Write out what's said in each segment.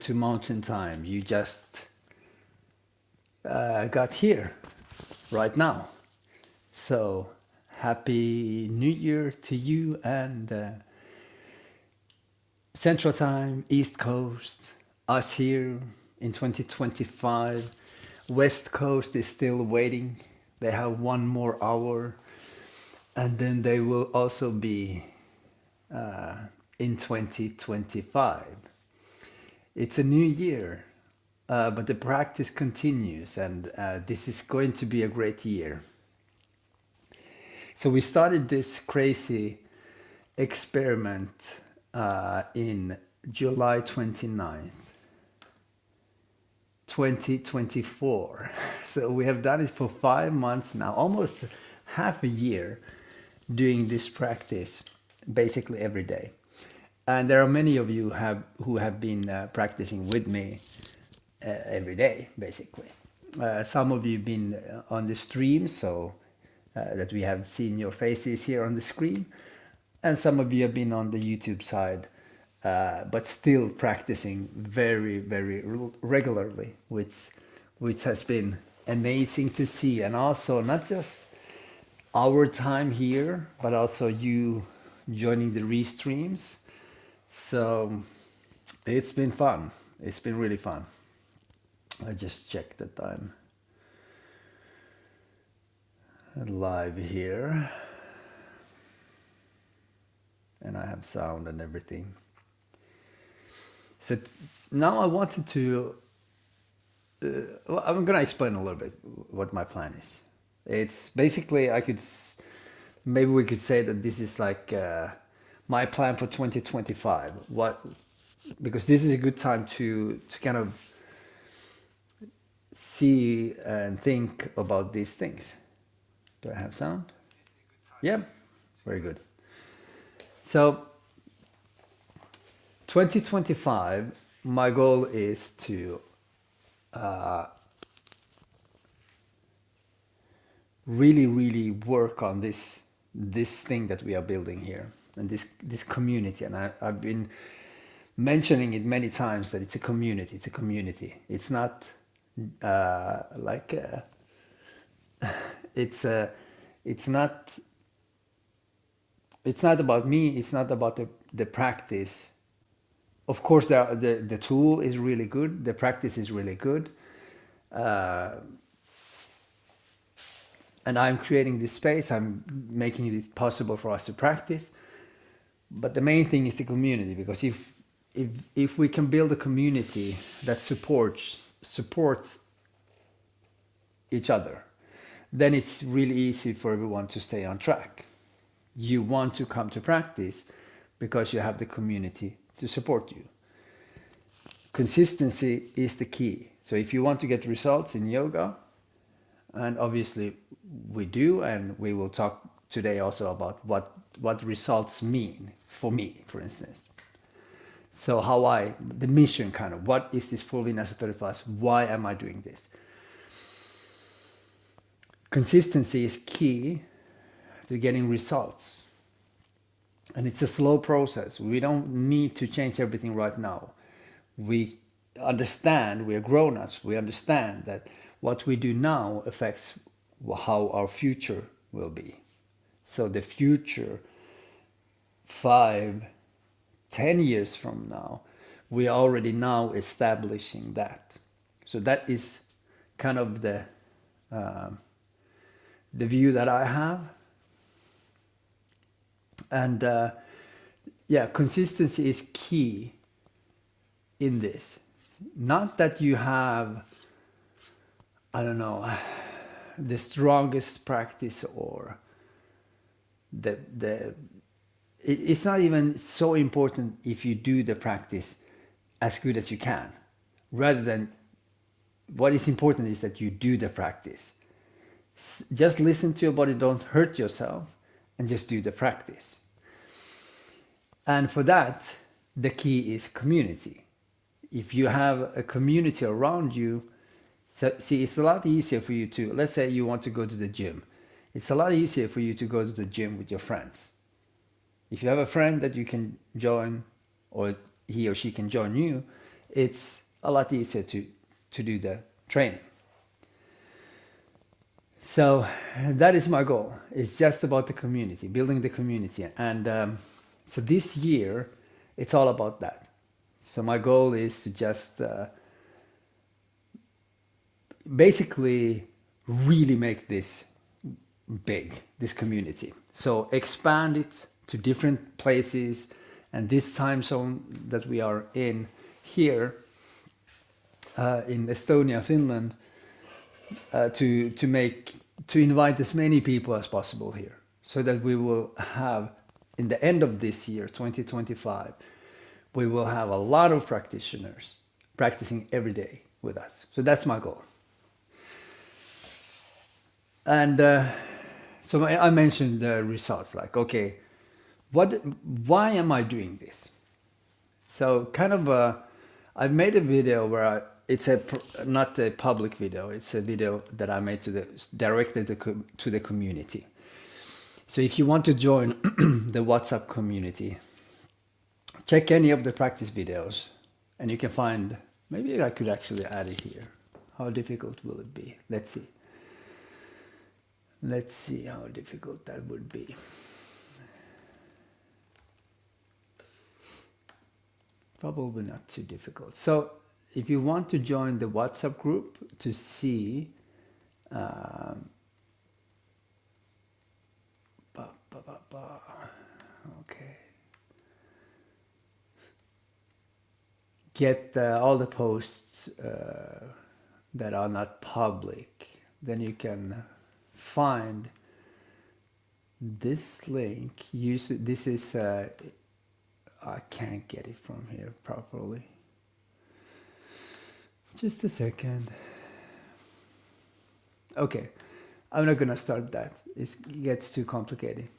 to mountain time. You just got here right now. So happy New Year to you, and Central Time, East Coast, us here in 2025. West Coast is still waiting. They have one more hour, and then they will also be in 2025. It's a new year, but the practice continues, and this is going to be a great year. So we started this crazy experiment in July 29th, 2024. So we have done it for 5 months now, almost half a year, doing this practice basically every day. And there are many of you who have been practicing with me every day, basically. Some of you have been on the stream, so that we have seen your faces here on the screen. And some of you have been on the YouTube side, but still practicing very, very regularly, which has been amazing to see. And also not just our time here, but also you joining the restreams. So it's been fun. It's been really fun. I just checked that I'm live here. And I have sound and everything. So now I wanted to, well, I'm going to explain a little bit what my plan is. It's basically, maybe we could say that this is like my plan for 2025. Because this is a good time to kind of see and think about these things. Do I have sound? Yeah, very good. So 2025, my goal is to really work on this thing that we are building here, and this community. And I've been mentioning it many times that it's a community. It's a community. It's not it's not about me. It's not about the practice. Of course, the tool is really good. The practice is really good. And I'm creating this space. I'm making it possible for us to practice. But the main thing is the community, because if we can build a community that supports each other, then it's really easy for everyone to stay on track. You want to come to practice because you have the community to support you. Consistency is the key. So if you want to get results in yoga, and obviously we do, and we will talk today also about what results mean for me, for instance. So the mission kind of, what is this full Vinyasa 35? Why am I doing this? Consistency is key to getting results. And it's a slow process. We don't need to change everything right now. We understand, we are grown-ups, we understand that what we do now affects how our future will be. So the future, 5, 10 years from now, we are already now establishing that. So that is kind of the view that I have. And consistency is key in this. Not that you have, I don't know, the strongest practice, or it's not even so important if you do the practice as good as you can. Rather than, what is important is that you do the practice. Just listen to your body, don't hurt yourself, and just do the practice. And for that, the key is community. If you have a community around you, see, it's a lot easier for you to, let's say you want to go to the gym. It's a lot easier for you to go to the gym with your friends. If you have a friend that you can join, or he or she can join you, it's a lot easier to do the training. So that is my goal. It's just about the community, building the community. And so this year, it's all about that. So my goal is to just basically really make this big, this community. So expand it to different places, and this time zone that we are in here in Estonia, Finland, to invite as many people as possible here, so that we will have, in the end of this year, 2025, we will have a lot of practitioners practicing every day with us. So that's my goal. And so I mentioned the results, like, okay, why am I doing this? So kind of I've made a video where it's not a public video, it's a video that I made directed to the community. So if you want to join the WhatsApp community, check any of the practice videos and you can find, maybe I could actually add it here. How difficult will it be? Let's see. Let's see how difficult that would be. Probably not too difficult. So if you want to join the WhatsApp group to see okay, get all the posts that are not public, then you can find this link. This is I can't get it from here properly. Just a second. Okay, I'm not gonna start that. It gets too complicated.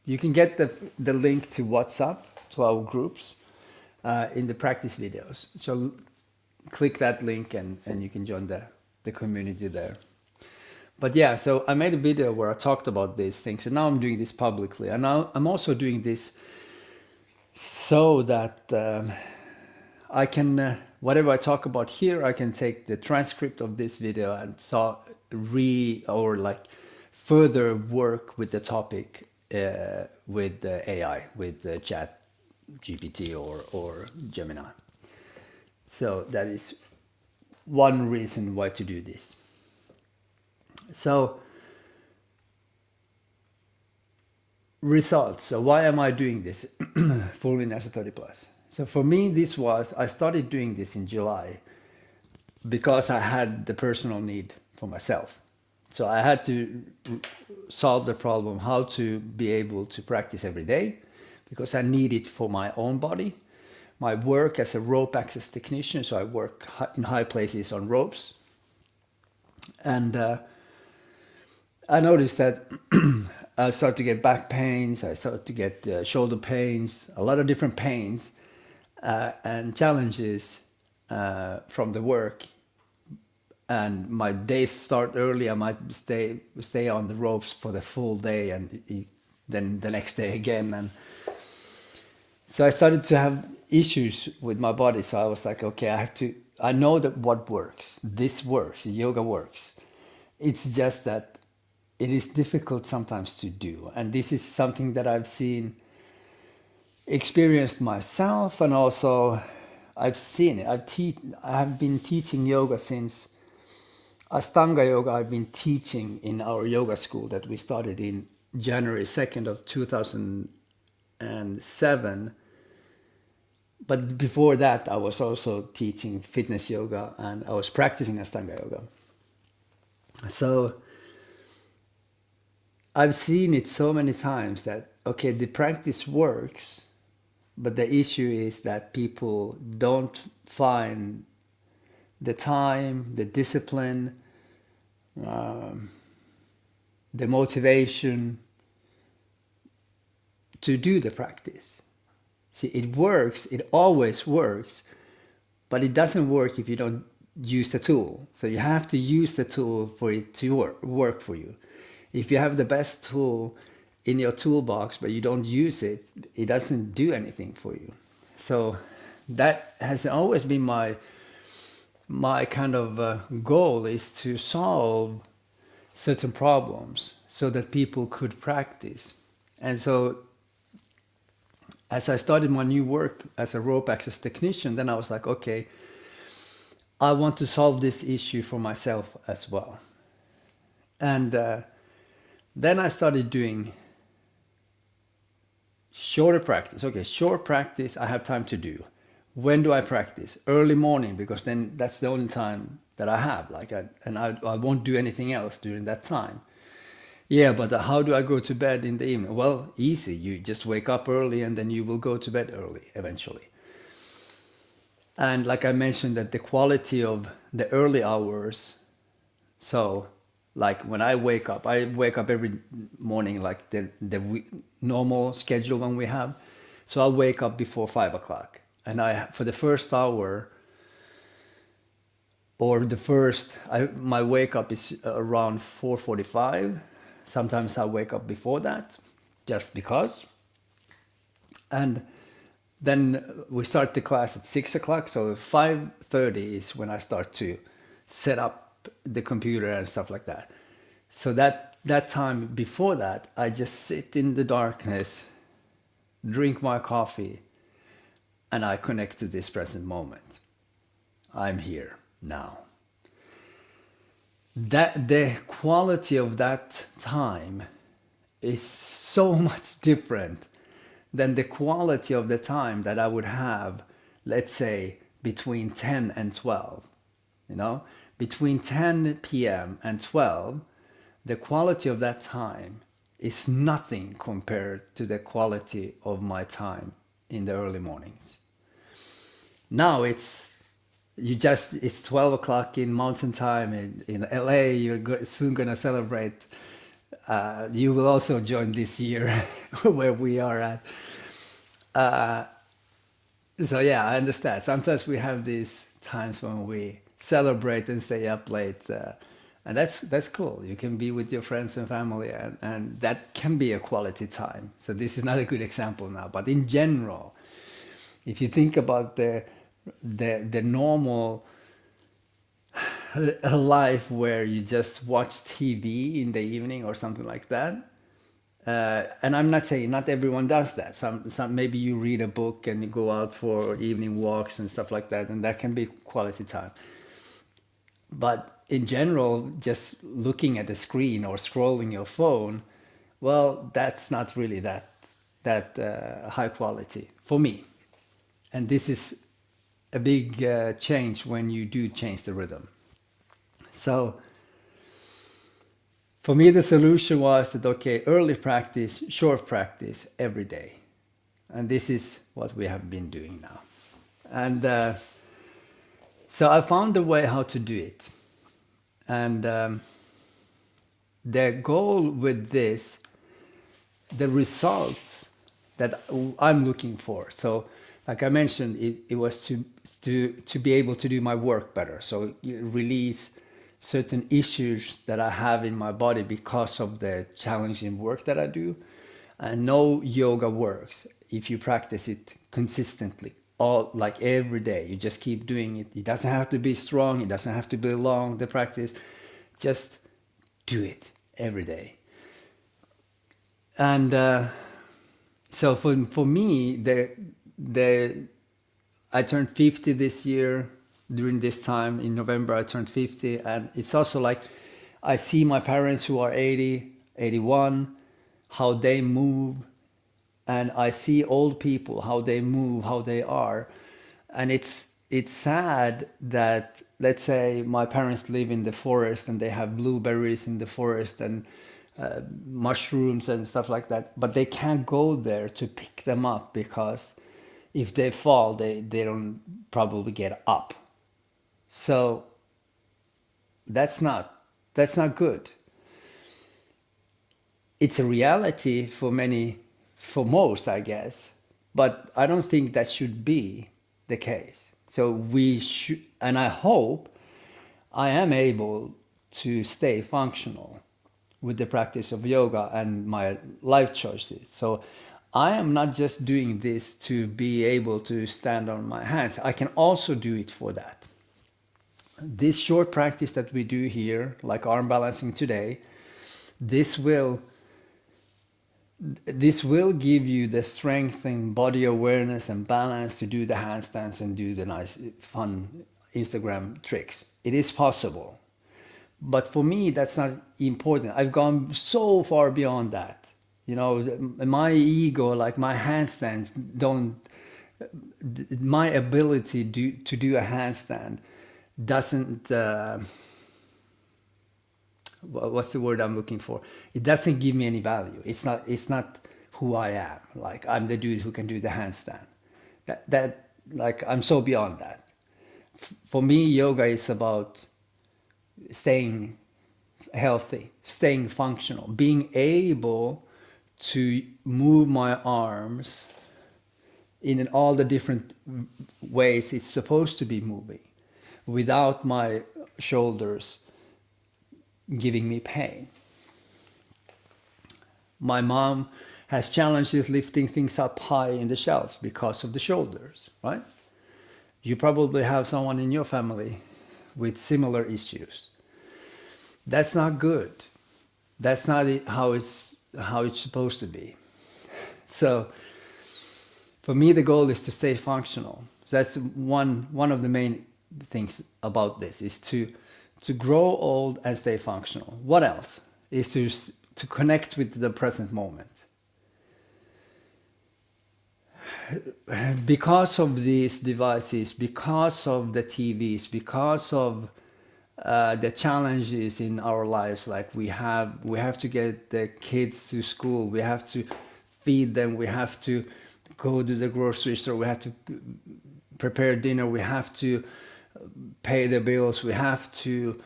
You can get the link to WhatsApp, to our groups, in the practice videos. So click that link and you can join the community there. But yeah, so I made a video where I talked about these things, and now I'm doing this publicly. And now I'm also doing this so that I can, whatever I talk about here, I can take the transcript of this video and further work with the topic with the AI, with the Chat GPT or Gemini. So that is one reason why to do this. So results. So why am I doing this fully in as a 30 plus? So for me, I started doing this in July because I had the personal need for myself. So I had to solve the problem how to be able to practice every day, because I need it for my own body. My work as a rope access technician, so I work in high places on ropes. And I noticed that I started to get back pains, I started to get shoulder pains, a lot of different pains and challenges from the work. And my days start early. I might stay on the ropes for the full day and then the next day again. And so I started to have issues with my body. So I was like, okay, I know that what works. This works, yoga works. It's just that it is difficult sometimes to do. And this is something that I've experienced myself, and also I've seen it. I have been teaching yoga since Ashtanga yoga. I've been teaching in our yoga school that we started in January 2nd of 2007. But before that, I was also teaching fitness yoga and I was practicing Ashtanga yoga. So I've seen it so many times that, okay, the practice works, but the issue is that people don't find the time, the discipline, the motivation to do the practice. See, it works, it always works, but it doesn't work if you don't use the tool. So you have to use the tool for it to work for you. If you have the best tool in your toolbox, but you don't use it, it doesn't do anything for you. So that has always been my kind of goal, is to solve certain problems so that people could practice. And so as I started my new work as a rope access technician, then I was like, okay, I want to solve this issue for myself as well. And then I started doing shorter practice. Okay, short practice I have time to do. When do I practice? Early morning, because then that's the only time that I have. I won't do anything else during that time. Yeah, but how do I go to bed in the evening? Well, easy. You just wake up early and then you will go to bed early eventually. And like I mentioned, that the quality of the early hours, so like when I wake up every morning like the normal schedule when we have. So I wake up before 5 o'clock, and I for the first hour or my wake up is around 4:45. Sometimes I wake up before that, just because. And then we start the class at 6 o'clock. So 5:30 is when I start to set up the computer and stuff like that. So that time before that, I just sit in the darkness, drink my coffee, and I connect to this present moment. I'm here now. That the quality of that time is so much different than the quality of the time that I would have, let's say, between 10 and 12. You know, between 10 p.m. and 12, the quality of that time is nothing compared to the quality of my time in the early mornings. Now it's 12 o'clock in mountain time in LA. You're soon gonna celebrate. You will also join this year where we are at. So yeah, I understand. Sometimes we have these times when we celebrate and stay up late, and that's cool. You can be with your friends and family, and that can be a quality time. So this is not a good example now, but in general, if you think about the normal life where you just watch TV in the evening or something like that. And I'm not saying not everyone does that. Some maybe you read a book and you go out for evening walks and stuff like that, and that can be quality time. But in general, just looking at the screen or scrolling your phone, well, that's not really that high quality for me. And this is a big change when you do change the rhythm. So for me, the solution was that, okay, early practice, short practice every day. And this is what we have been doing now. And so I found a way how to do it. And the goal with this, the results that I'm looking for. So like I mentioned, it was to be able to do my work better. So release certain issues that I have in my body because of the challenging work that I do. And no yoga works if you practice it consistently, like every day. You just keep doing it. It doesn't have to be strong. It doesn't have to be long, the practice. Just do it every day. And so for me, I turned 50 this year. During this time in November, I turned 50. And it's also like I see my parents who are 80, 81, how they move. And I see old people, how they move, how they are. And it's sad that, let's say, my parents live in the forest and they have blueberries in the forest and mushrooms and stuff like that. But they can't go there to pick them up because if they fall, they don't probably get up. So that's not good. It's a reality for many, for most, I guess, but I don't think that should be the case. So we should, and I hope I am able to stay functional with the practice of yoga and my life choices. So I am not just doing this to be able to stand on my hands. I can also do it for that. This short practice that we do here, like arm balancing today, this will give you the strength and body awareness and balance to do the handstands and do the nice fun Instagram tricks. It is possible. But for me, that's not important. I've gone so far beyond that. You know, my ego, like my handstands don't, my ability to do a handstand doesn't, what's the word I'm looking for? It doesn't give me any value. It's not who I am. Like I'm the dude who can do the handstand. That like I'm so beyond that. For me, yoga is about staying healthy, staying functional, being able to move my arms in all the different ways it's supposed to be moving without my shoulders giving me pain. My mom has challenges lifting things up high in the shelves because of the shoulders, right? You probably have someone in your family with similar issues. That's not good. That's not how it's supposed to be. So for me, the goal is to stay functional. That's one of the main things about this is to grow old and stay functional. What else? Is to connect with the present moment. Because of these devices, because of the TVs, because of the challenges in our lives, like we have to get the kids to school, we have to feed them, we have to go to the grocery store, we have to prepare dinner, we have to pay the bills, we have to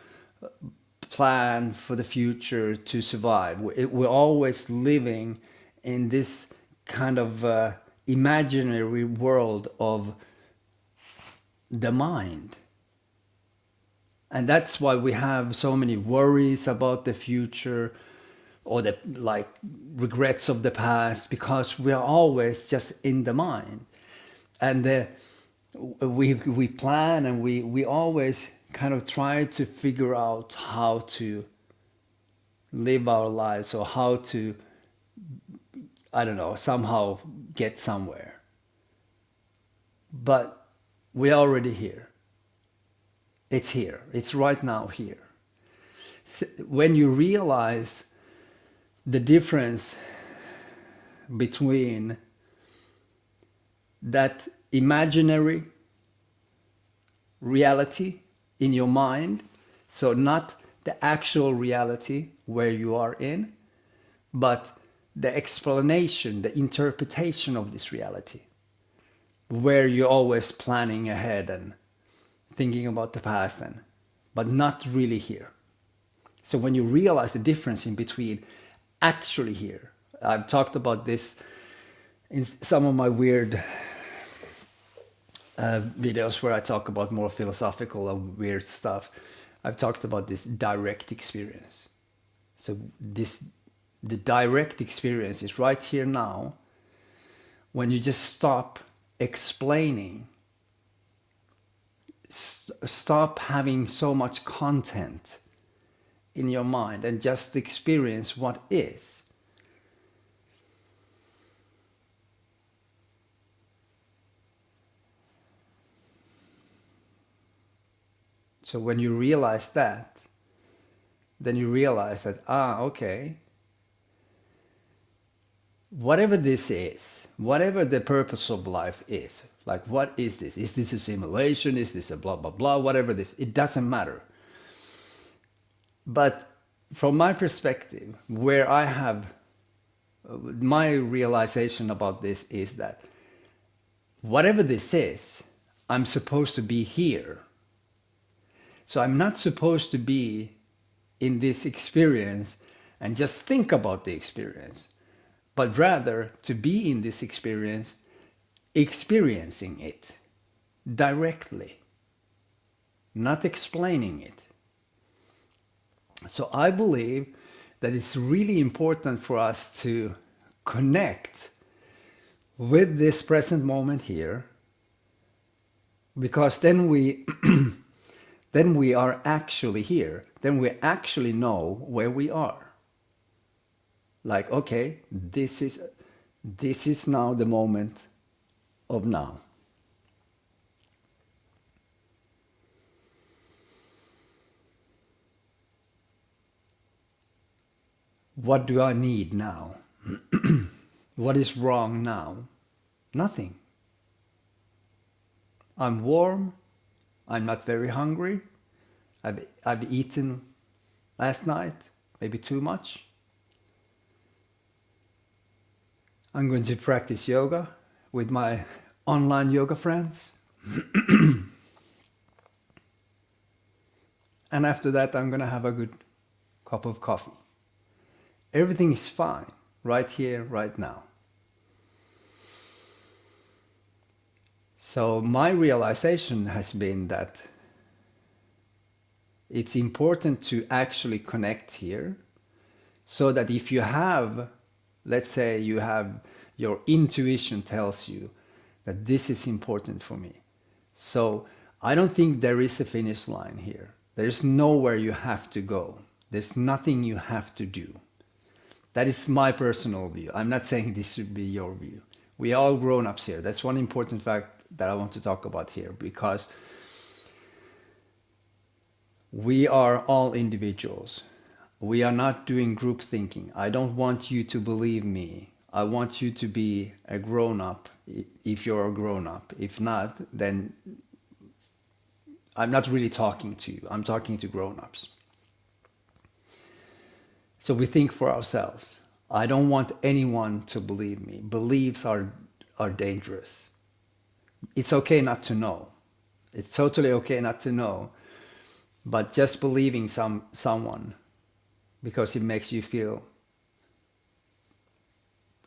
plan for the future to survive. We're always living in this kind of imaginary world of the mind. And that's why we have so many worries about the future or the like regrets of the past, because we are always just in the mind. And we plan and we always kind of try to figure out how to live our lives or how to, I don't know, somehow get somewhere. But we're already here. It's here. It's right now here. When you realize the difference between that imaginary reality in your mind, so not the actual reality where you are in, but the explanation, the interpretation of this reality, where you're always planning ahead and thinking about the past, but not really here. So when you realize the difference in between actually here, I've talked about this in some of my weird videos where I talk about more philosophical and weird stuff. I've talked about this direct experience. So the direct experience is right here now, when you just stop explaining, stop having so much content in your mind and just experience what is. So when you realize that, then you realize that, okay, whatever this is, whatever the purpose of life is, like what is this? Is this a simulation? Is this a blah, blah, blah, whatever this, it doesn't matter. But from my perspective, where I have my realization about this is that whatever this is, I'm supposed to be here. So I'm not supposed to be in this experience and just think about the experience, but rather to be in this experience, experiencing it directly, not explaining it. So I believe that it's really important for us to connect with this present moment here, because then we then we are actually here. Then we actually know where we are. Like, okay, this is now the moment of now. What do I need now? What is wrong now? Nothing. I'm warm. I'm not very hungry. I've eaten last night, maybe too much. I'm going to practice yoga with my online yoga friends. And after that, I'm going to have a good cup of coffee. Everything is fine right here, right now. So my realization has been that it's important to actually connect here, so that if you have, let's say you have, your intuition tells you that this is important for me. So I don't think there is a finish line here. There's nowhere you have to go. There's nothing you have to do. That is my personal view. I'm not saying this should be your view. We are all grown-ups here. That's one important fact that I want to talk about here, because we are all individuals. We are not doing group thinking. I don't want you to believe me. I want you to be a grown-up if you're a grown-up. If not, then I'm not really talking to you. I'm talking to grown-ups. So we think for ourselves. I don't want anyone to believe me. Beliefs are dangerous. It's okay not to know. It's totally okay not to know. But just believing someone because it makes you feel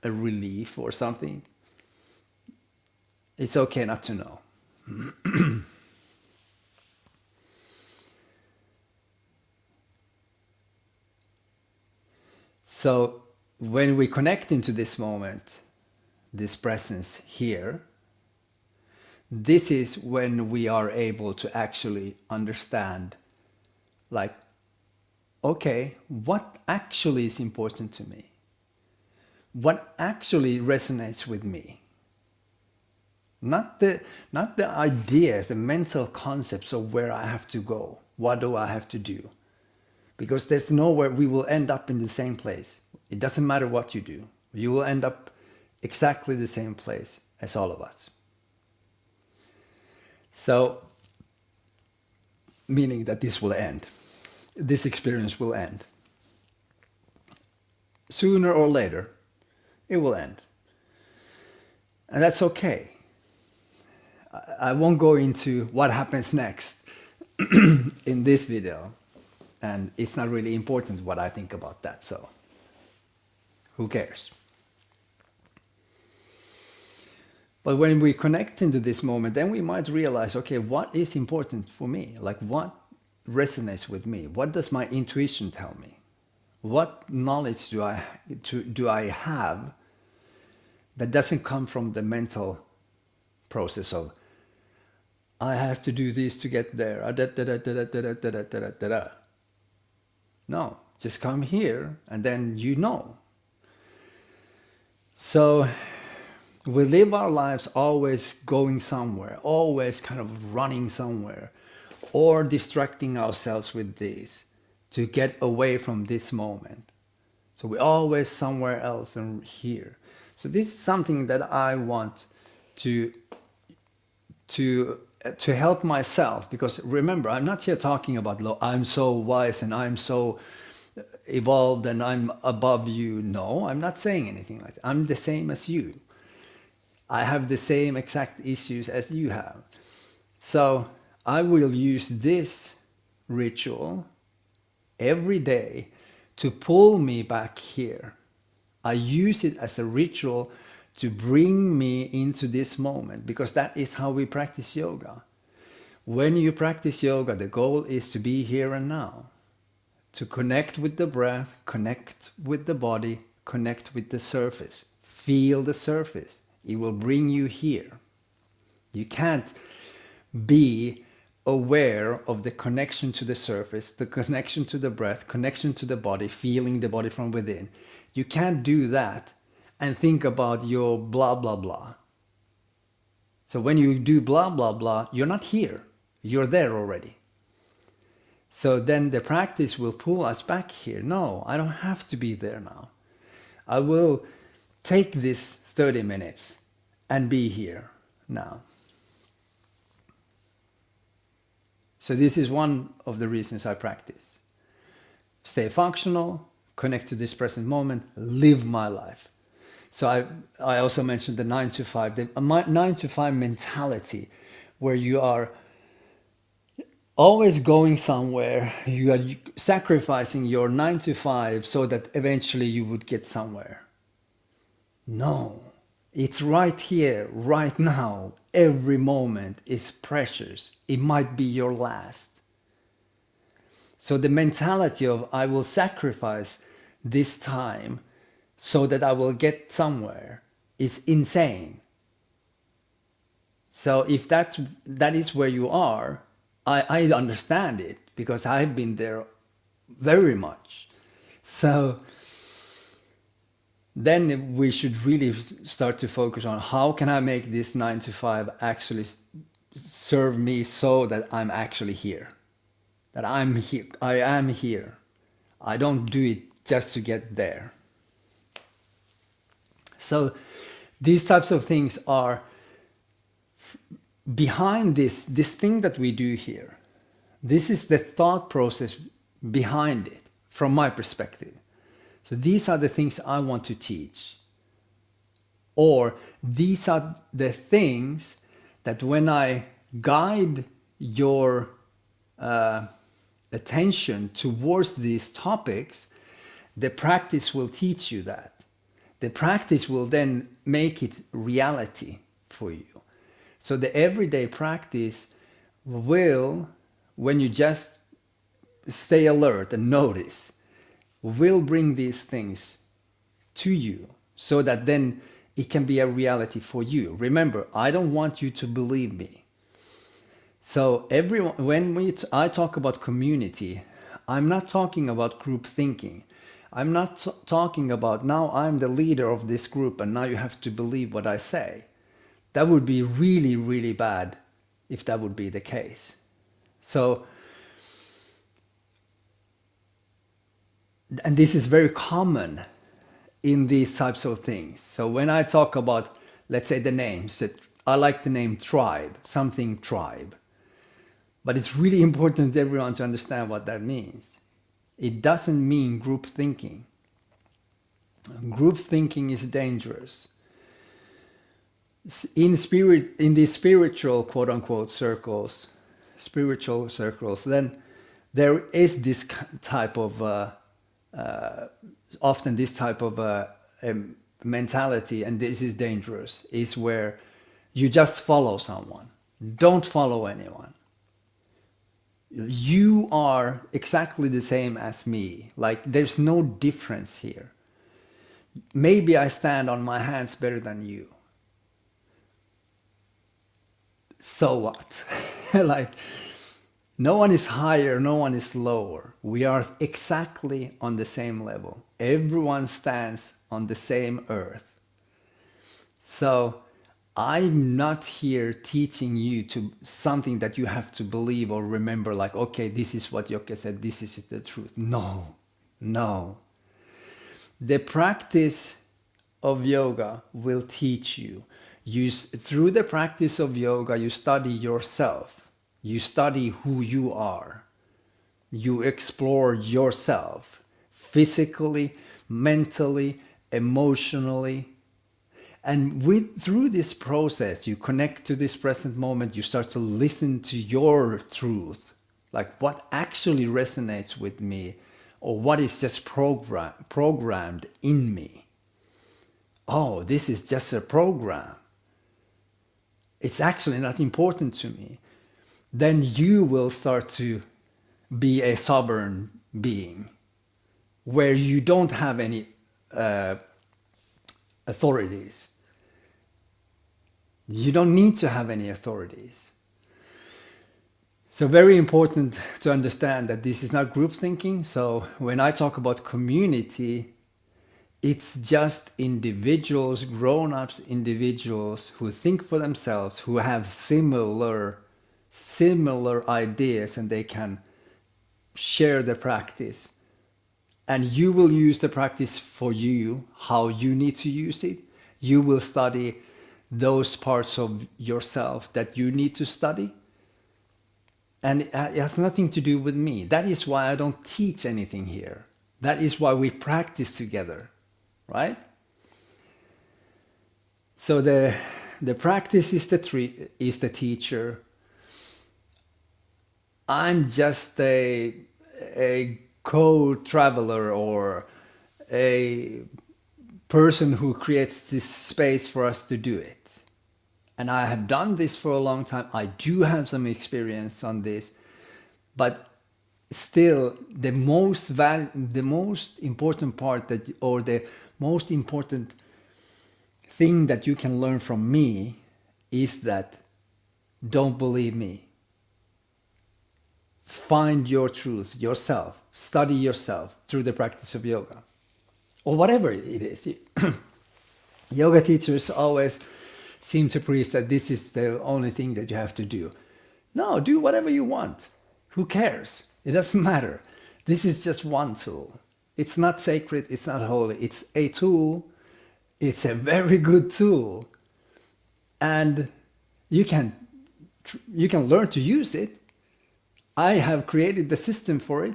a relief or something, it's okay not to know. So when we connect into this moment, this presence here, this is when we are able to actually understand, like, okay, what actually is important to me? What actually resonates with me? Not the ideas, the mental concepts of where I have to go. What do I have to do? Because there's nowhere, we will end up in the same place. It doesn't matter what you do. You will end up exactly the same place as all of us. So, meaning that this will end. This experience will end. Sooner or later, it will end. And that's okay. I won't go into what happens next in this video. And it's not really important what I think about that, so who cares? But when we connect into this moment, then we might realize, okay, what is important for me? Like, what resonates with me? What does my intuition tell me? What knowledge do I have that doesn't come from the mental process of, I have to do this to get there. No, just come here and then you know. So we live our lives always going somewhere, always kind of running somewhere, or distracting ourselves with this to get away from this moment. So we're always somewhere else and here. So this is something that I want to help myself, because remember, I'm not here talking about I'm so wise and I'm so evolved and I'm above you. No, I'm not saying anything like that. I'm the same as you. I have the same exact issues as you have. So I will use this ritual every day to pull me back here. I use it as a ritual to bring me into this moment, because that is how we practice yoga. When you practice yoga, the goal is to be here and now, to connect with the breath, connect with the body, connect with the surface, feel the surface. It will bring you here. You can't be aware of the connection to the surface, the connection to the breath, connection to the body, feeling the body from within. You can't do that and think about your blah, blah, blah. So when you do blah, blah, blah, you're not here. You're there already. So then the practice will pull us back here. No, I don't have to be there now. I will take this 30 minutes and be here now. So this is one of the reasons I practice. Stay functional, connect to this present moment, live my life. So I also mentioned the 9 to 5, the 9 to 5 mentality, where you are always going somewhere. You are sacrificing your 9 to 5 so that eventually you would get somewhere. No, it's right here, right now. Every moment is precious. It might be your last. So the mentality of I will sacrifice this time so that I will get somewhere is insane. So if that is where you are, I understand it because I've been there very much. So then we should really start to focus on how can I make this 9 to 5 actually serve me so that I'm actually here. That I'm here. I am here. I don't do it just to get there. So these types of things are behind this thing that we do here. This is the thought process behind it from my perspective. So these are the things I want to teach. Or these are the things that when I guide your attention towards these topics, the practice will teach you that. The practice will then make it reality for you. So the everyday practice will, when you just stay alert and notice, will bring these things to you so that then it can be a reality for you. Remember, I don't want you to believe me. So everyone, when I talk about community, I'm not talking about group thinking. I'm not talking about now I'm the leader of this group and now you have to believe what I say. That would be really, really bad if that would be the case. So, and this is very common in these types of things. So when I talk about, let's say the names, I like the name tribe, something tribe. But it's really important for everyone to understand what that means. It doesn't mean group thinking. Group thinking is dangerous. In these spiritual quote unquote circles, then there is this type of often this type of mentality, and this is dangerous, is where you just follow someone. Don't follow anyone. You are exactly the same as me. Like there's no difference here. Maybe I stand on my hands better than you. So what? Like no one is higher, no one is lower. We are exactly on the same level. Everyone stands on the same earth. So I'm not here teaching you to something that you have to believe or remember, like, okay, this is what Yoke said, this is the truth. No, no. The practice of yoga will teach you. Through the practice of yoga, you study yourself. You study who you are. You explore yourself physically, mentally, emotionally. And through this process, you connect to this present moment, you start to listen to your truth, like what actually resonates with me or what is just programmed in me. Oh, this is just a program. It's actually not important to me. Then you will start to be a sovereign being where you don't have any authorities. You don't need to have any authorities. So very important to understand that this is not group thinking. So when I talk about community, it's just individuals, grown-ups individuals who think for themselves, who have similar ideas, and they can share the practice. And you will use the practice for you, how you need to use it. You will study those parts of yourself that you need to study. And it has nothing to do with me. That is why I don't teach anything here. That is why we practice together, right? So the practice is the teacher. I'm just a co-traveler or a person who creates this space for us to do it. And I have done this for a long time. I do have some experience on this, but still the most important part or the most important thing that you can learn from me is that don't believe me. Find your truth yourself. Study yourself through the practice of yoga or whatever it is. Yoga teachers always seem to preach that this is the only thing that you have to do. No, do whatever you want. Who cares? It doesn't matter. This is just one tool. It's not sacred, it's not holy. It's a tool. It's a very good tool. And you can learn to use it. I have created the system for it.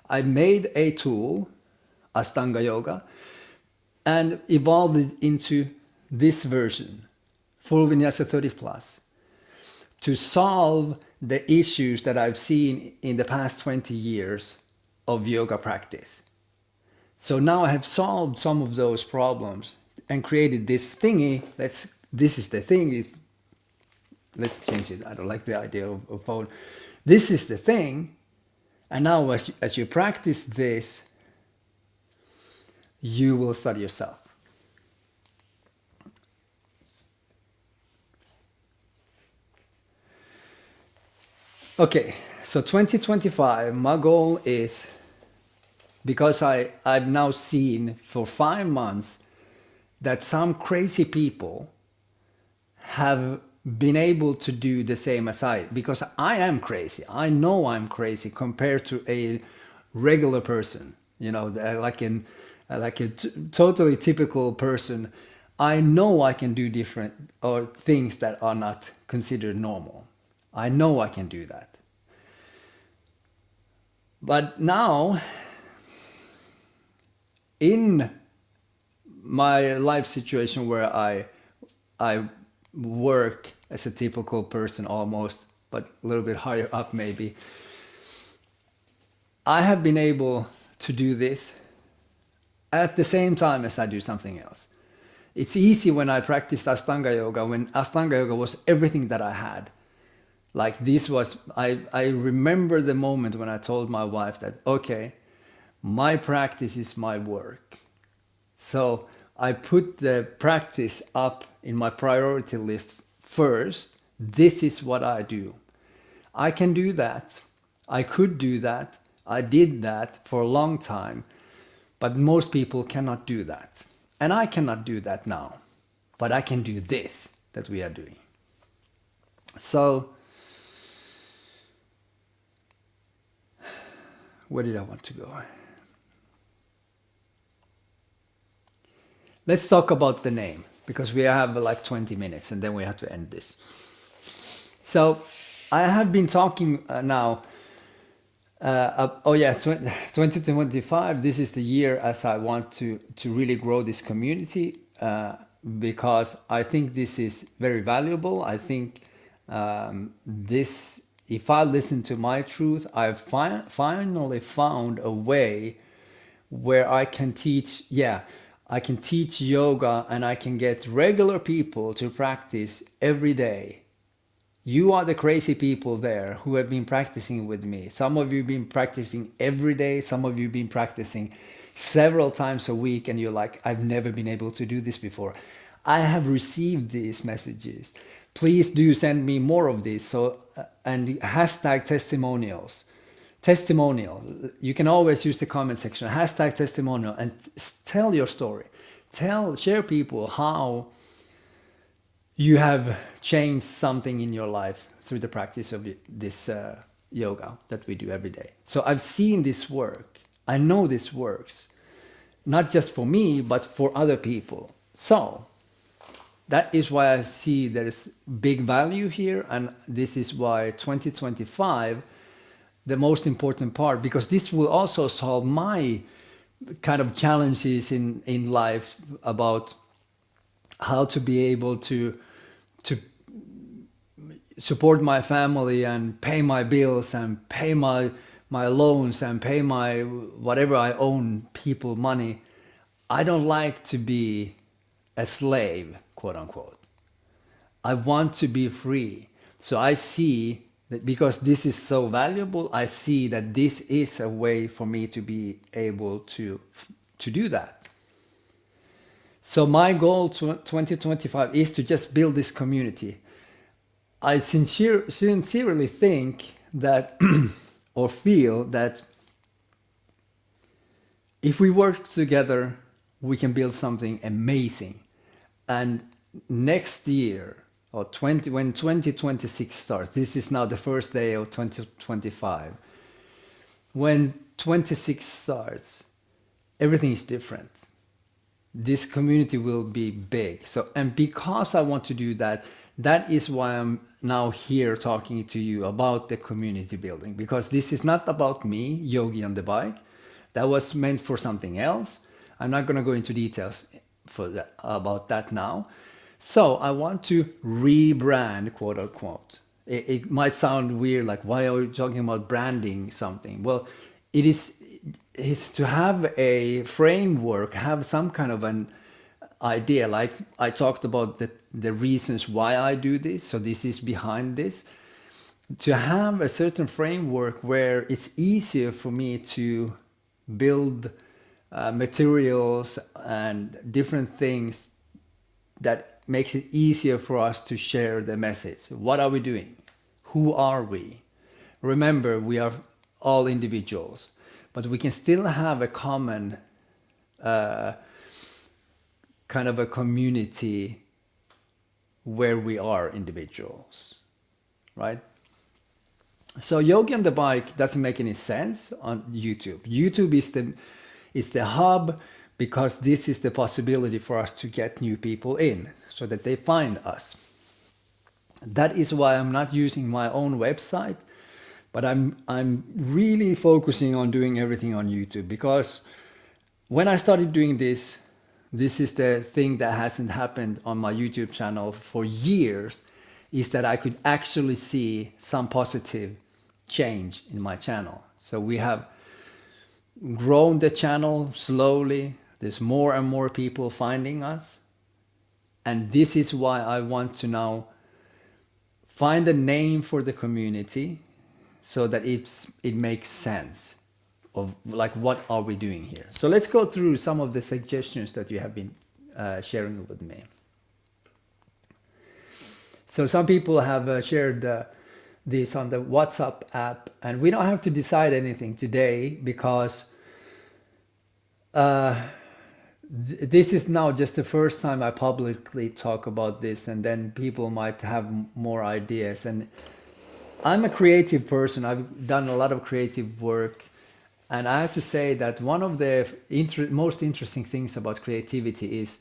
I made a tool, Ashtanga Yoga, and evolved it into this version, Full Vinyasa 30 Plus, to solve the issues that I've seen in the past 20 years of yoga practice. So now I have solved some of those problems and created this thingy. This is the thing. Let's change it. I don't like the idea of phone. This is the thing. And now as you practice this, you will study yourself. Okay, so 2025, my goal is, because I've now seen for 5 months that some crazy people have been able to do the same as because I am crazy. I know I'm crazy compared to a regular person, like a totally typical person. I know I can do different or things that are not considered normal. I know I can do that. But now, in my life situation where I work as a typical person almost, but a little bit higher up maybe, I have been able to do this at the same time as I do something else. It's easy when I practiced Ashtanga Yoga, when Ashtanga Yoga was everything that I had. Like this was, I remember the moment when I told my wife that, okay, my practice is my work. So I put the practice up in my priority list first. This is what I do. I can do that. I could do that. I did that for a long time, but most people cannot do that. And I cannot do that now, but I can do this that we are doing. So, where did I want to go? Let's talk about the name, because we have like 20 minutes and then we have to end this. So I have been talking now, 2025, this is the year as I want to really grow this community, because I think this is very valuable. I think if I listen to my truth, I've finally found a way where I can teach, I can teach yoga and I can get regular people to practice every day. You are the crazy people there who have been practicing with me. Some of you have been practicing every day. Some of you have been practicing several times a week and you're like, I've never been able to do this before. I have received these messages. Please do send me more of these. So, and hashtag testimonials. Testimonial. You can always use the comment section. Hashtag testimonial and tell your story. Share people how you have changed something in your life through the practice of this yoga that we do every day. So I've seen this work. I know this works, not just for me, but for other people. So that is why I see there's big value here. And this is why 2025, the most important part, because this will also solve my kind of challenges in life about how to be able to support my family and pay my bills and pay my loans and pay my whatever I own people money. I don't like to be a slave, quote unquote. I want to be free. So I see that because this is so valuable, I see that this is a way for me to be able to do that. So my goal to 2025 is to just build this community. I sincerely think that or feel that if we work together, we can build something amazing. And next year, or when 2026 starts, this is now the first day of 2025. When 26 starts, everything is different. This community will be big. So, and because I want to do that, that is why I'm now here talking to you about the community building, because this is not about me, Yogi on the bike. That was meant for something else. I'm not going to go into details about that now. So I want to rebrand, quote unquote. It might sound weird, like why are you talking about branding something? Well, it's to have a framework, have some kind of an idea. Like I talked about the reasons why I do this. So this is behind this. To have a certain framework where it's easier for me to build materials and different things that makes it easier for us to share the message. What are we doing? Who are we? Remember, we are all individuals, but we can still have a common kind of a community where we are individuals, right? So Yogi on the Bike doesn't make any sense on YouTube. YouTube is the hub, because this is the possibility for us to get new people in so that they find us. That is why I'm not using my own website, but I'm really focusing on doing everything on YouTube, because when I started doing this is the thing that hasn't happened on my YouTube channel for years, is that I could actually see some positive change in my channel. So we have grown the channel slowly. There's more and more people finding us. And this is why I want to now find a name for the community so that it makes sense of like, what are we doing here? So let's go through some of the suggestions that you have been sharing with me. So some people have shared this on the WhatsApp app, and we don't have to decide anything today, because this is now just the first time I publicly talk about this, and then people might have more ideas. And I'm a creative person. I've done a lot of creative work, and I have to say that one of the most interesting things about creativity is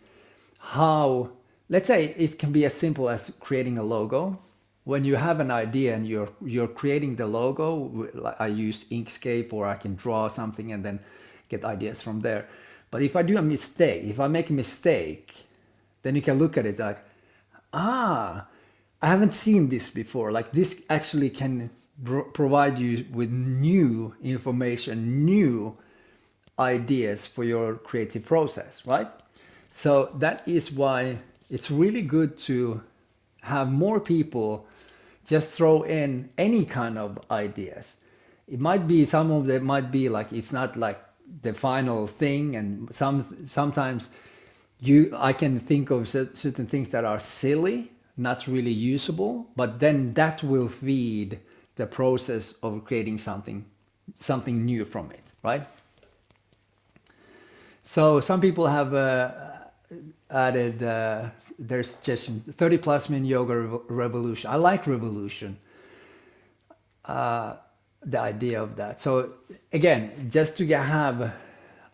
how, let's say, it can be as simple as creating a logo. When you have an idea and you're creating the logo, I use Inkscape, or I can draw something and then get ideas from there. But if I do a mistake, if I make a mistake, then you can look at it like, I haven't seen this before. Like, this actually can provide you with new information, new ideas for your creative process, right? So that is why it's really good to have more people just throw in any kind of ideas. It might be, some of them might be like, it's not like the final thing, and sometimes I can think of certain things that are silly, not really usable, but then that will feed the process of creating something new from it, right? So some people have added their suggestion 30 plus min yoga revolution. I like revolution, the idea of that. So again, just to have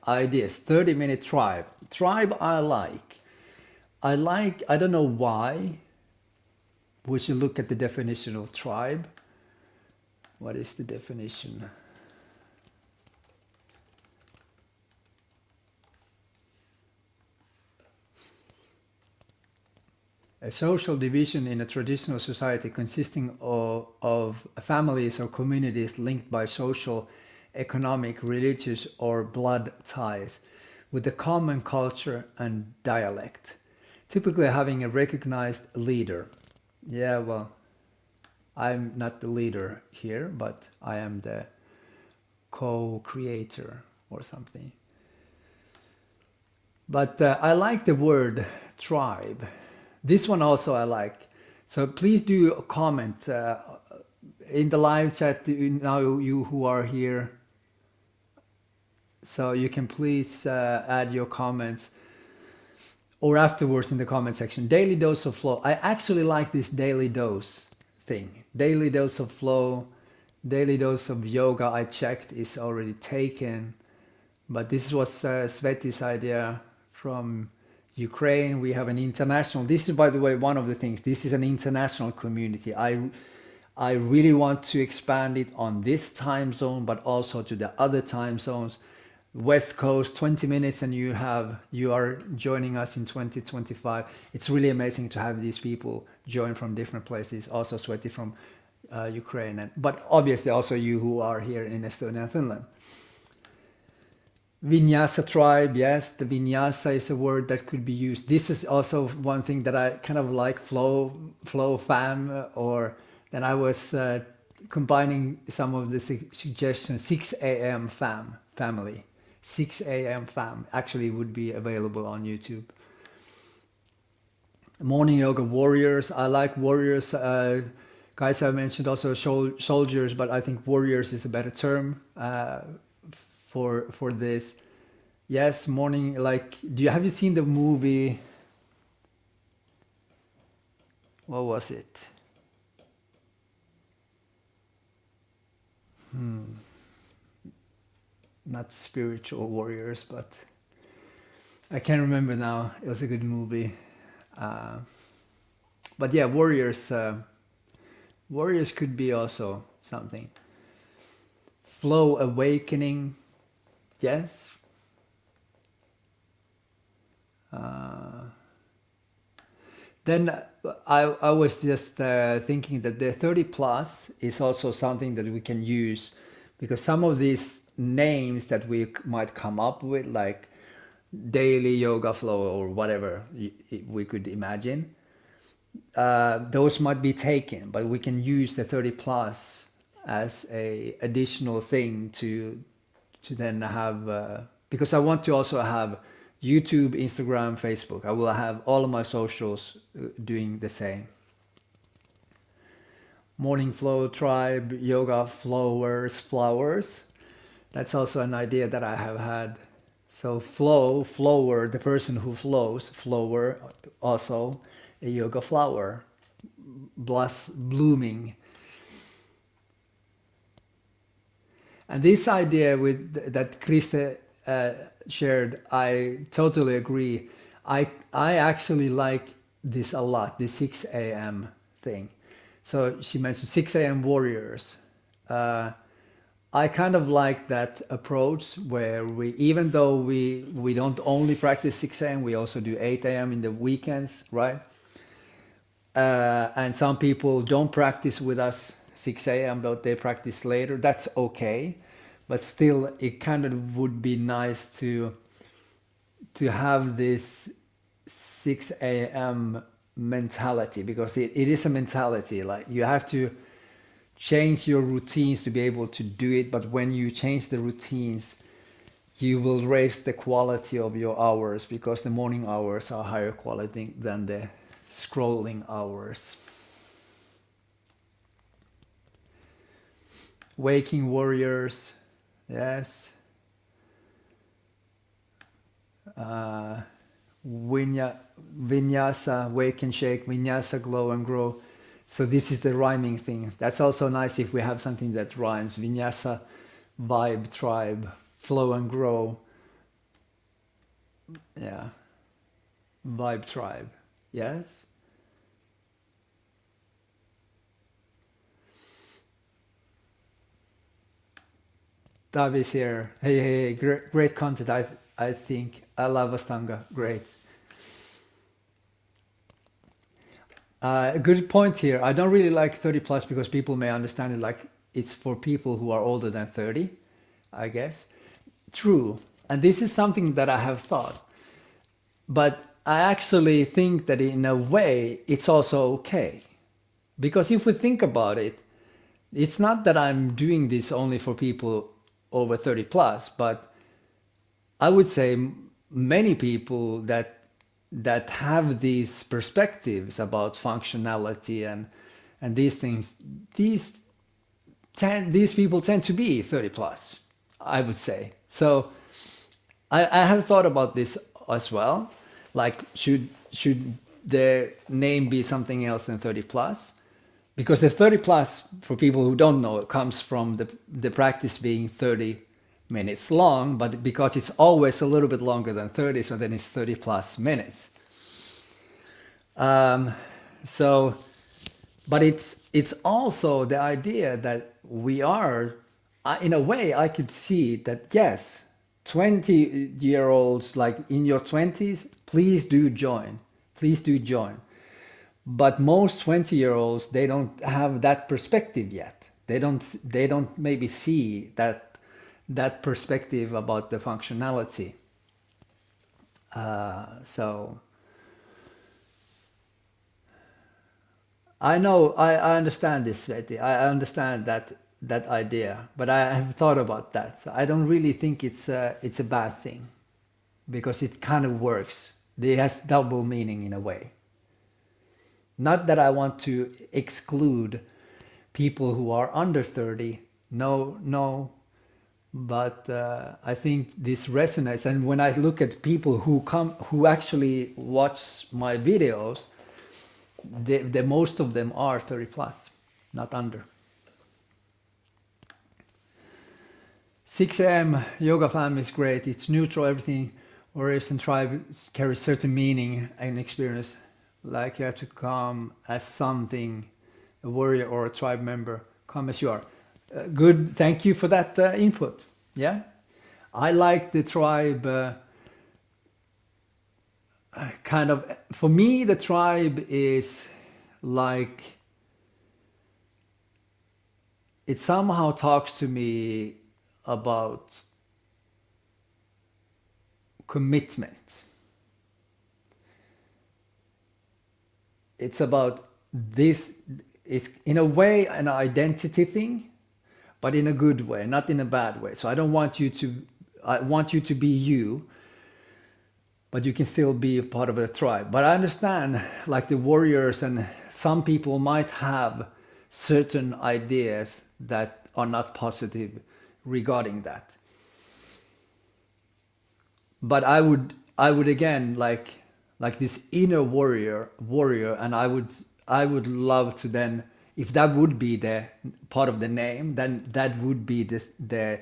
ideas, 30-minute tribe I don't know why. We should look at the definition of tribe. What is the definition? A social division in a traditional society consisting of families or communities linked by social, economic, religious, or blood ties with a common culture and dialect, typically having a recognized leader. Yeah, well, I'm not the leader here, but I am the co-creator or something. But I like the word tribe. This one also I like. So please do comment in the live chat now, you who are here. So you can please add your comments or afterwards in the comment section. Daily dose of flow. I actually like this daily dose thing. Daily dose of flow, daily dose of yoga. I checked is already taken, but this was Sveti's idea from Ukraine. We have an international. This is, by the way, one of the things. This is an international community. I really want to expand it on this time zone, but also to the other time zones. West Coast, 20 minutes, and you are joining us in 2025. It's really amazing to have these people join from different places. Also, Sweti from Ukraine, but obviously also you who are here in Estonia and Finland. Vinyasa tribe, yes, the vinyasa is a word that could be used. This is also one thing that I kind of like, flow fam, or then I was combining some of the suggestions. 6 a.m. family, 6 a.m. fam actually would be available on YouTube. Morning yoga warriors, I like warriors. Guys, I mentioned also soldiers, but I think warriors is a better term for this. Yes, morning, like, have you seen the movie? What was it? Not spiritual warriors, but I can't remember now. It was a good movie. But yeah, warriors could be also something. Flow awakening, yes. Then I was just thinking that the 30 plus is also something that we can use, because some of these names that we might come up with, like daily yoga flow or whatever we could imagine, those might be taken, but we can use the 30 plus as a additional thing to then have, because I want to also have YouTube, Instagram, Facebook. I will have all of my socials doing the same. Morning flow tribe, yoga flowers. That's also an idea that I have had. So flower, the person who flows, flower, also a yoga flower, blooming. And this idea that Kriste shared, I totally agree. I actually like this a lot, the 6 a.m. thing. So she mentioned 6 a.m. warriors. I kind of like that approach where even though we don't only practice 6 a.m., we also do 8 a.m. in the weekends, right? And some people don't practice with us 6 a.m., but they practice later. That's okay. But still, it kind of would be nice to have this 6 a.m. mentality, because it is a mentality. Like, you have to change your routines to be able to do it. But when you change the routines, you will raise the quality of your hours because the morning hours are higher quality than the scrolling hours. Waking warriors, yes. Vinyasa, wake and shake, vinyasa, glow and grow. So this is the rhyming thing. That's also nice if we have something that rhymes. Vinyasa, vibe, tribe, flow and grow. Yeah. Vibe, tribe. Yes. Davi's here. Hey, hey, hey. Great content. I think I love Astanga. Great. Good point here. I don't really like 30 plus because people may understand it like it's for people who are older than 30, I guess. True. And this is something that I have thought. But I actually think that in a way, it's also okay. Because if we think about it, it's not that I'm doing this only for people over 30 plus, but I would say many people that have these perspectives about functionality and these things, these people tend to be 30 plus, I would say. So I have thought about this as well. Like, should the name be something else than 30 plus? Because the 30 plus, for people who don't know, it comes from the practice being 30 minutes long, but because it's always a little bit longer than 30, so then it's 30 plus minutes. So, but it's also the idea that we are, in a way, I could see that, yes, 20-year-olds, like in your 20s, please do join. Please do join. But most 20-year-olds, they don't have that perspective yet. They don't maybe see that perspective about the functionality. So I know, I understand this, Sveti. I understand that idea, but I have thought about that. So I don't really think it's a bad thing because it kind of works. It has double meaning in a way. Not that I want to exclude people who are under 30. No, but I think this resonates. And when I look at people who actually watch my videos, the most of them are 30 plus, not under. 6 a.m. yoga fam is great. It's neutral, everything. Warriors and tribe carry certain meaning and experience. Like you have to come as something, a warrior or a tribe member. Come as you are. Good, thank you for that input. Yeah, I like the tribe kind of. For me, the tribe is like, it somehow talks to me about commitment. It's about this, it's in a way an identity thing, but in a good way, not in a bad way. So I want you to be you, but you can still be a part of a tribe. But I understand, like the warriors, and some people might have certain ideas that are not positive regarding that. But I would again like this inner warrior, and I would love to then, if that would be the part of the name, then that would be the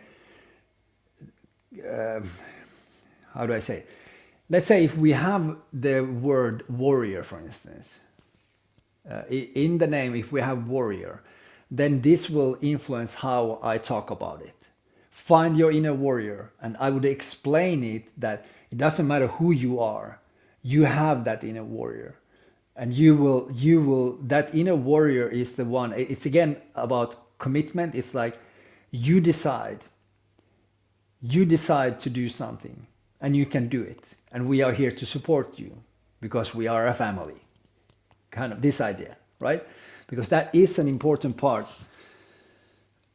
how do I say? Let's say if we have the word warrior, for instance, in the name, if we have warrior, then this will influence how I talk about it. Find your inner warrior, and I would explain it that it doesn't matter who you are, you have that inner warrior, and you will that inner warrior is the one. It's again about commitment. It's like you decide to do something, and you can do it, and we are here to support you because we are a family. Kind of this idea, right? Because that is an important part.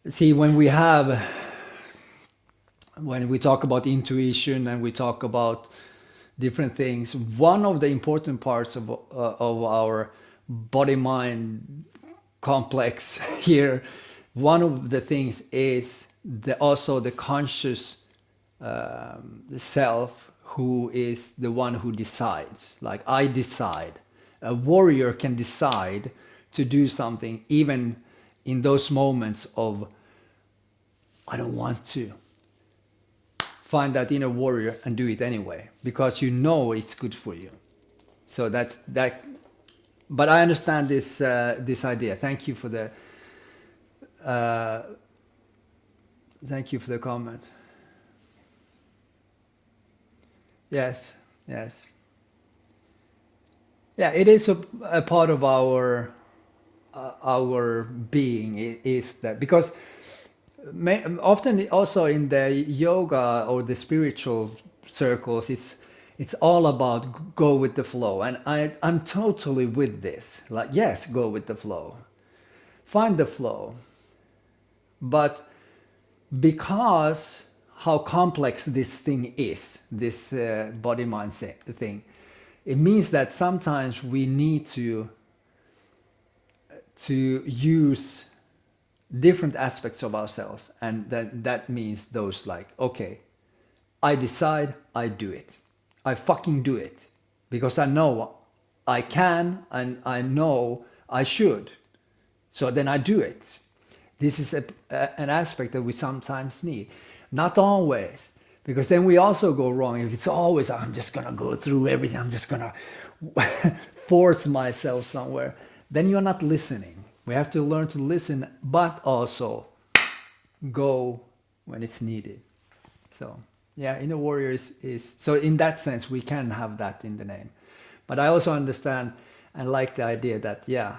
See, when we have when we talk about intuition and we talk about different things, one of the important parts of our body mind complex here, one of the things is also the conscious self, who is the one who decides. Like, I decide. A warrior can decide to do something even in those moments of I don't want to. Find that inner warrior and do it anyway, because you know it's good for you. So that's that. But I understand this idea. Thank you for the comment. Yes, yes, yeah. It is a part of our being. Is that because often also in the yoga or the spiritual circles, it's all about go with the flow, and I'm totally with this. Like, yes, go with the flow, find the flow, but because how complex this thing is, this body mindset thing, it means that sometimes we need to use different aspects of ourselves, and that means those like, okay, I decide, I do it, I fucking do it, because I know I can and I know I should, so then I do it. This is an aspect that we sometimes need, not always, because then we also go wrong if it's always I'm just gonna go through everything, I'm just gonna force myself somewhere, then you're not listening. We have to learn to listen, but also go when it's needed. So yeah, inner warrior is so in that sense we can have that in the name. But I also understand and like the idea that yeah,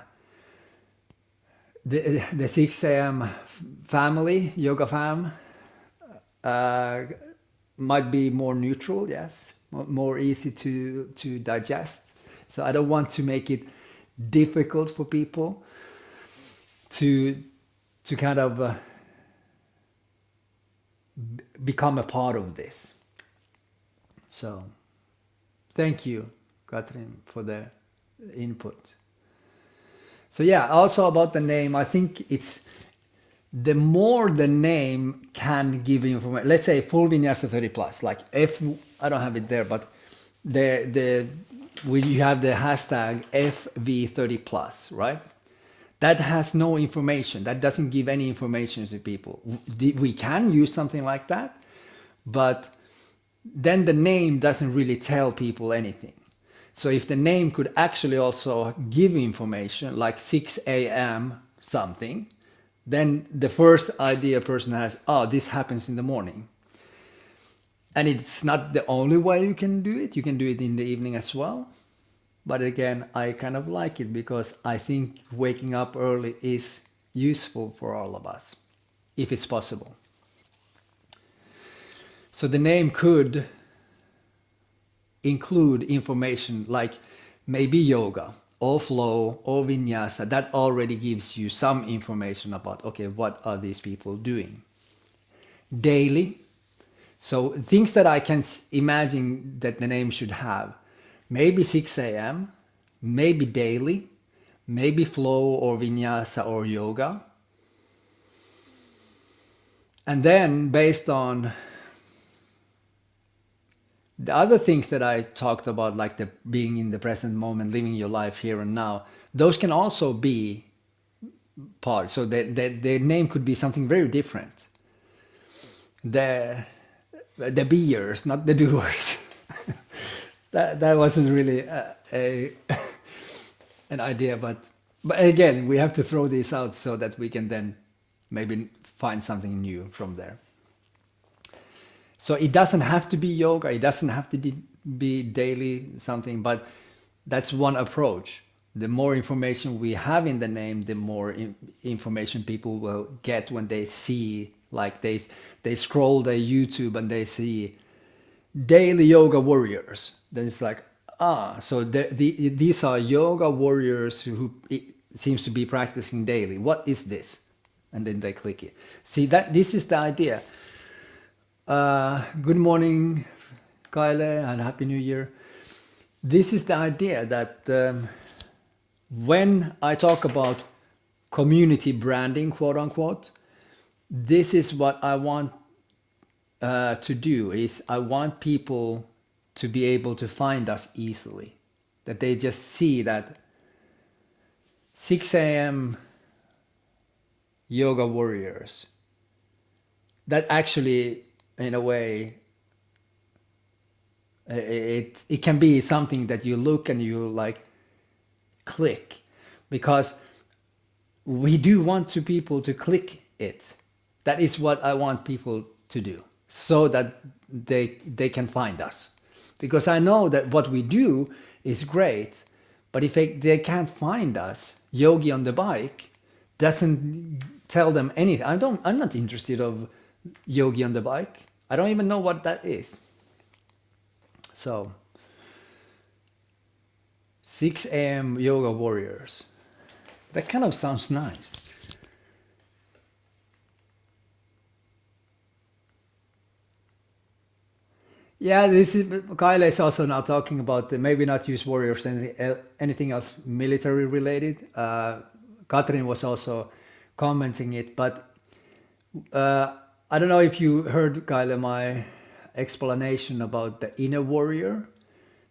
the 6 a.m. family, yoga fam, might be more neutral, yes, more easy to digest. So I don't want to make it difficult for people to kind of become a part of this. So thank you, Katrin, for the input. So yeah, also about the name, I think it's the more the name can give information. Let's say full vinyasa 30 plus, like if I don't have it there, but when you have the hashtag FV30 plus, right? That has no information. That doesn't give any information to people. We can use something like that, but then the name doesn't really tell people anything. So if the name could actually also give information, like 6 a.m. something, then the first idea a person has, oh, this happens in the morning. And it's not the only way you can do it. You can do it in the evening as well. But again, I kind of like it because I think waking up early is useful for all of us, if it's possible. So the name could include information like maybe yoga or flow or vinyasa. That already gives you some information about, okay, what are these people doing daily? So things that I can imagine that the name should have, maybe 6 a.m., maybe daily, maybe flow or vinyasa or yoga. And then based on the other things that I talked about, like the being in the present moment, living your life here and now, those can also be part. So the name could be something very different. The beers, not the doers. that wasn't really an idea, but again, we have to throw this out so that we can then maybe find something new from there. So it doesn't have to be yoga, it doesn't have to be daily something, but that's one approach. The more information we have in the name, the more information people will get when they see, like they scroll their YouTube and they see daily yoga warriors. Then it's like, so these are yoga warriors who seems to be practicing daily. What is this? And then they click it. See, that this is the idea. Good morning, Kyle, and Happy New Year. This is the idea that when I talk about community branding, quote unquote, this is what I want to do. Is I want people to be able to find us easily, that they just see that 6 a.m. yoga warriors. That actually, in a way, it can be something that you look and you like click, because we do want to people to click it. That is what I want people to do, so that they can find us, because I know that what we do is great, but if they can't find us, Yogi on the Bike doesn't tell them anything. I'm not interested of Yogi on the Bike. I don't even know what that is. So 6 a.m. yoga warriors. That kind of sounds nice. Yeah, this is Kyle is also now talking about maybe not use warriors and anything else military related. Katrin was also commenting it, but I don't know if you heard, Kyle, my explanation about the inner warrior.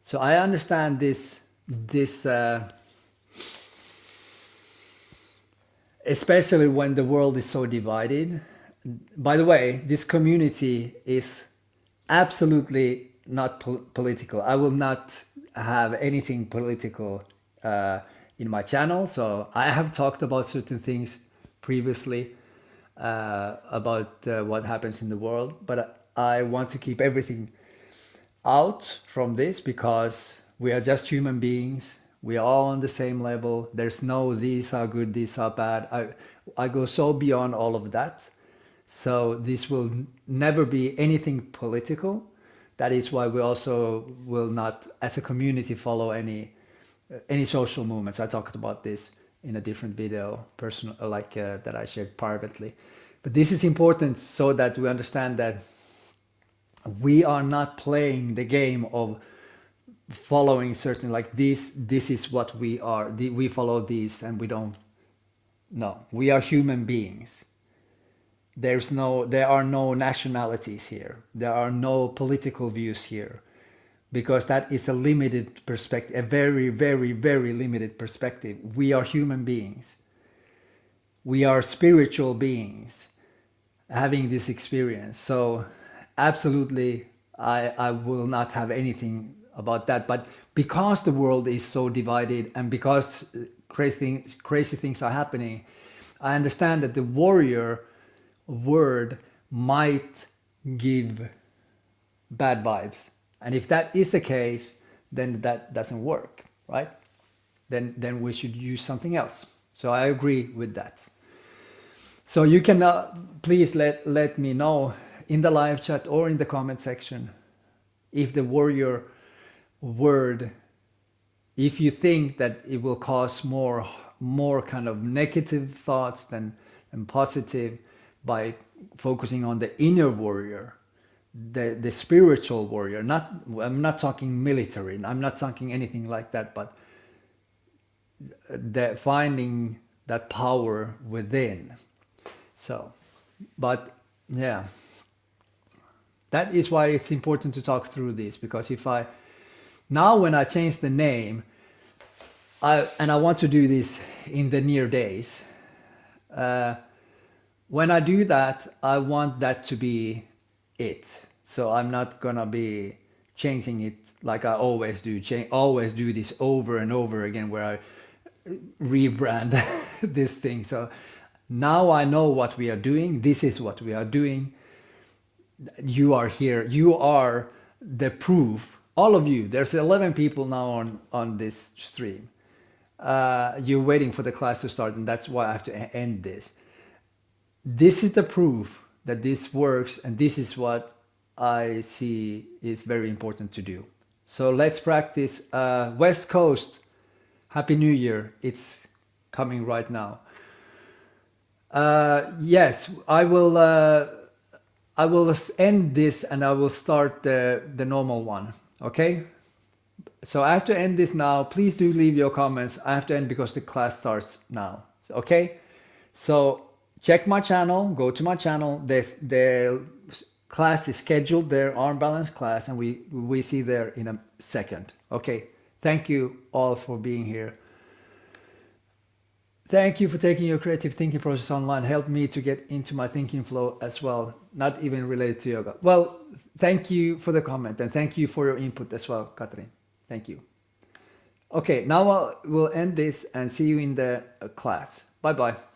So I understand this especially when the world is so divided. By the way, this community is absolutely not political. I will not have anything political in my channel. So I have talked about certain things previously about what happens in the world, but I want to keep everything out from this, because we are just human beings. We are all on the same level. There's no these are good, these are bad. I go so beyond all of that. So this will never be anything political. That is why we also will not, as a community, follow any social movements. I talked about this in a different video, personal, like that I shared privately. But this is important so that we understand that we are not playing the game of following certain, like this is what we are, we follow these and we don't. No, we are human beings. There are no nationalities here, there are no political views here, because that is a limited perspective, a very very very limited perspective. We are human beings, we are spiritual beings having this experience. So absolutely, I will not have anything about that. But because the world is so divided and because crazy things are happening, I understand that the warrior word might give bad vibes. And if that is the case, then that doesn't work, right? Then we should use something else. So I agree with that. So you can please let me know in the live chat or in the comment section if the warrior word, if you think that it will cause more kind of negative thoughts than positive, by focusing on the inner warrior, the spiritual warrior. I'm not talking military, I'm not talking anything like that, but the finding that power within. So, but yeah, that is why it's important to talk through this, because if I now, when I change the name, and I want to do this in the near days, when I do that, I want that to be it. So I'm not gonna be changing it like I always do. Always do this over and over again, where I rebrand this thing. So now I know what we are doing. This is what we are doing. You are here. You are the proof. All of you. There's 11 people now on this stream. You're waiting for the class to start, and that's why I have to end this. This is the proof that this works, and this is what I see is very important to do. So let's practice. West Coast, Happy New Year. It's coming right now. Yes, I will I will end this and I will start the normal one. Okay. So I have to end this now. Please do leave your comments. I have to end because the class starts now. Okay. So check my channel, go to my channel. The class is scheduled there, arm balance class, and we see there in a second. Okay. Thank you all for being here. Thank you for taking your creative thinking process online. Help me to get into my thinking flow as well, not even related to yoga. Well, thank you for the comment and thank you for your input as well, Katrin. Thank you. Okay, now we'll end this and see you in the class. Bye bye.